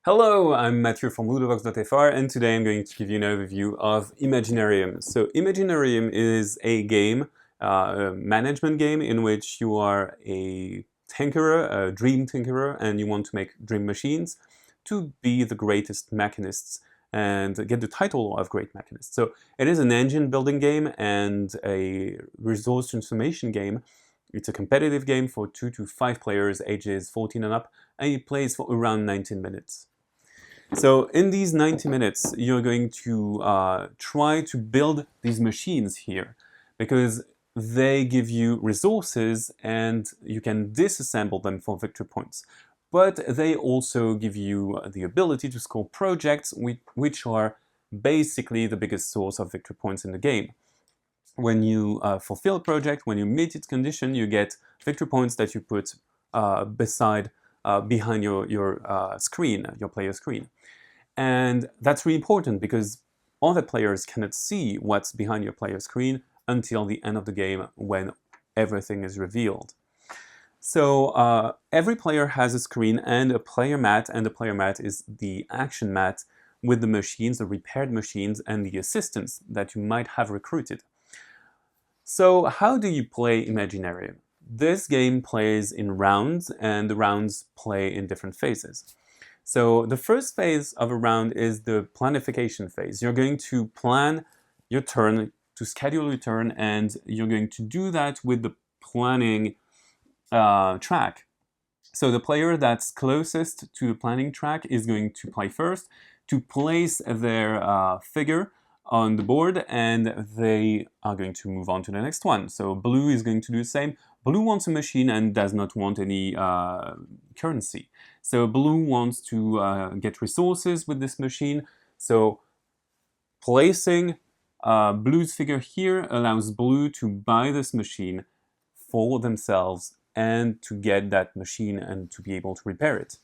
Hello, I'm Mathieu from ludovox.fr, and today I'm going to give you an overview of Imaginarium. So Imaginarium is a game, a management game in which you are a tinkerer, a dream tinkerer, and you want to make dream machines to be the greatest mechanists and get the title of great mechanist. So it is an engine building game and a resource transformation game. It's a competitive game for 2 to 5 players, ages 14 and up, and it plays for around 19 minutes. So in these 90 minutes, you're going to try to build these machines here because they give you resources and you can disassemble them for victory points. But they also give you the ability to score projects which are basically the biggest source of victory points in the game. When you fulfill a project, when you meet its condition, you get victory points that you put behind your screen, your player screen. And that's really important because other players cannot see what's behind your player screen until the end of the game when everything is revealed. So every player has a screen and a player mat, and the player mat is the action mat with the machines, the repaired machines, and the assistants that you might have recruited. So how do you play Imaginarium? This game plays in rounds, and the rounds play in different phases. So the first phase of a round is the planification phase. You're going to plan your turn, to schedule your turn, and you're going to do that with the planning track. So the player that's closest to the planning track is going to play first to place their figure on the board, and they are going to move on to the next one. So blue is going to do the same. Blue wants a machine and does not want any currency. So blue wants to get resources with this machine. So placing blue's figure here allows blue to buy this machine for themselves and to get that machine and to be able to repair it.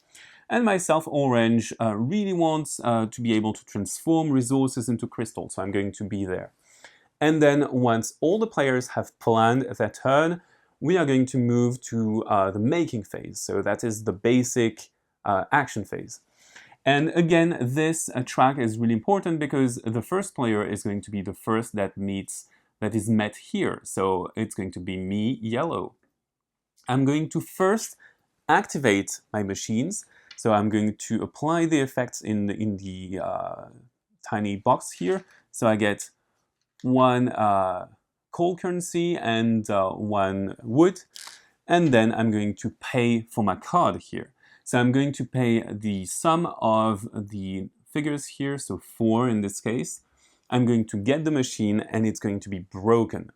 And myself, orange, really wants to be able to transform resources into crystal, so I'm going to be there. And then once all the players have planned their turn, we are going to move to the making phase. So that is the basic action phase. And again, this track is really important because the first player is going to be the first that is met here. So it's going to be me, yellow. I'm going to first activate my machines. So I'm going to apply the effects in the tiny box here. So I get one coal currency and one wood. And then I'm going to pay for my card here. So I'm going to pay the sum of the figures here, so 4 in this case. I'm going to get the machine and it's going to be broken.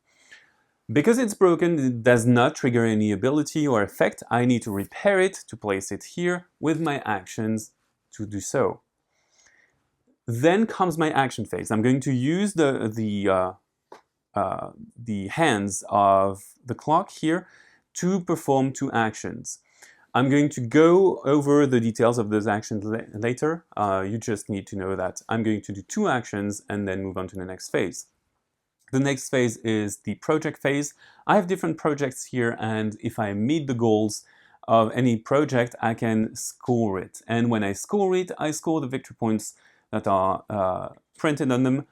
Because it's broken, it does not trigger any ability or effect. I need to repair it to place it here with my actions to do so. Then comes my action phase. I'm going to use the hands of the clock here to perform 2 actions. I'm going to go over the details of those actions later. You just need to know that I'm going to do 2 actions and then move on to the next phase. The next phase is the project phase. I have different projects here, and if I meet the goals of any project, I can score it. And when I score it, I score the victory points that are printed on them.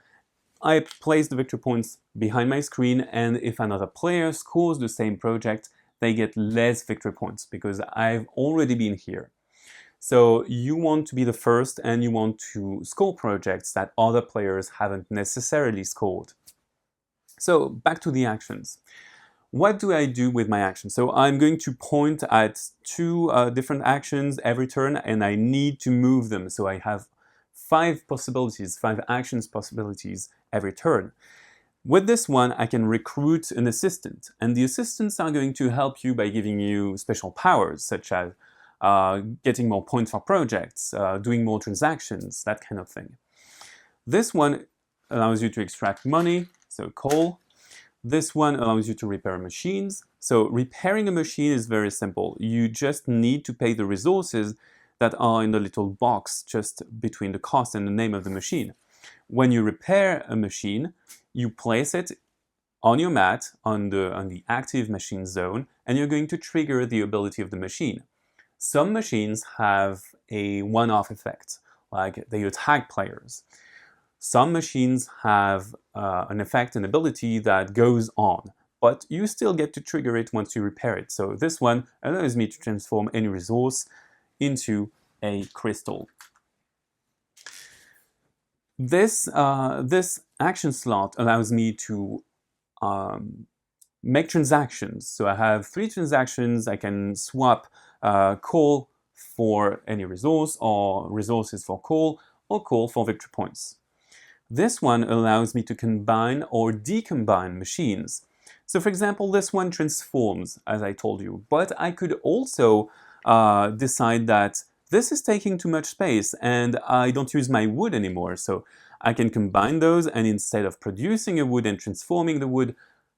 I place the victory points behind my screen, and if another player scores the same project, they get less victory points because I've already been here. So you want to be the first, and you want to score projects that other players haven't necessarily scored. So back to the actions. What do I do with my actions? So I'm going to point at 2 different actions every turn, and I need to move them. So I have 5 possibilities, 5 actions possibilities every turn. With this one, I can recruit an assistant, and the assistants are going to help you by giving you special powers, such as getting more points for projects, doing more transactions, that kind of thing. This one allows you to extract money, so coal. This one allows you to repair machines. So repairing a machine is very simple. You just need to pay the resources that are in the little box just between the cost and the name of the machine. When you repair a machine, you place it on your mat on the active machine zone, and you're going to trigger the ability of the machine. Some machines have a one-off effect, like they attack players. Some machines have an effect, an ability that goes on, but you still get to trigger it once you repair it. So this one allows me to transform any resource into a crystal. This action slot allows me to make transactions. So I have 3 transactions. I can swap coal for any resource, or resources for coal, or coal for victory points. This one allows me to combine or decombine machines. So for example, this one transforms, as I told you, but I could also decide that this is taking too much space and I don't use my wood anymore. So I can combine those, and instead of producing a wood and transforming the wood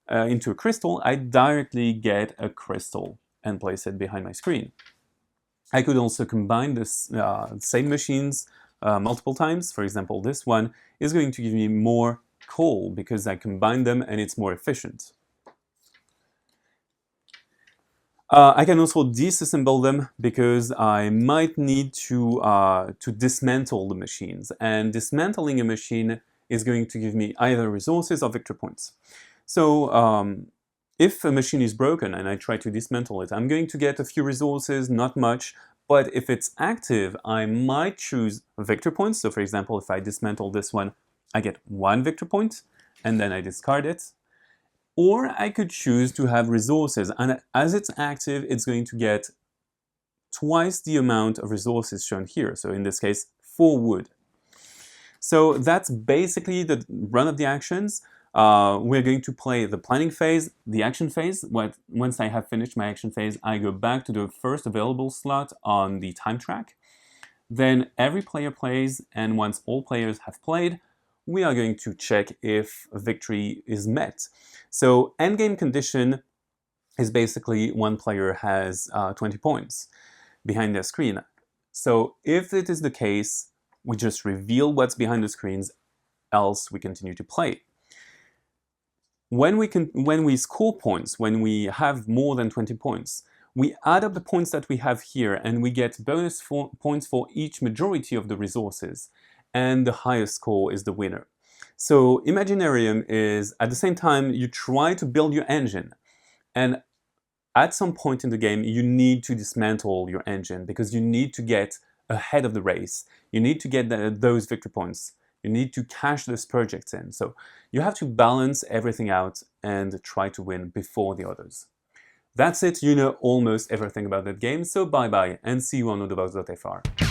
into a crystal, I directly get a crystal and place it behind my screen. I could also combine this same machines multiple times. For example, this one is going to give me more coal because I combined them and it's more efficient. I can also disassemble them because I might need to dismantle the machines. And dismantling a machine is going to give me either resources or victory points. So if a machine is broken and I try to dismantle it, I'm going to get a few resources, not much. But if it's active, I might choose victory points. So for example, if I dismantle this one, I get 1 victory point, and then I discard it. Or I could choose to have resources, and as it's active, it's going to get twice the amount of resources shown here. So in this case, 4 wood. So that's basically the run of the actions. We're going to play the planning phase, the action phase. Once I have finished my action phase, I go back to the first available slot on the time track. Then every player plays, and once all players have played, we are going to check if victory is met. So endgame condition is basically one player has 20 points behind their screen. So if it is the case, we just reveal what's behind the screens, else we continue to play. When we score points, when we have more than 20 points, we add up the points that we have here, and we get bonus points for each majority of the resources. And the highest score is the winner. So Imaginarium is, at the same time, you try to build your engine. And at some point in the game, you need to dismantle your engine because you need to get ahead of the race. You need to get those victory points. You need to cash those projects in. So you have to balance everything out and try to win before the others. That's it. You know almost everything about that game. So bye-bye and see you on LudoChrono.fr.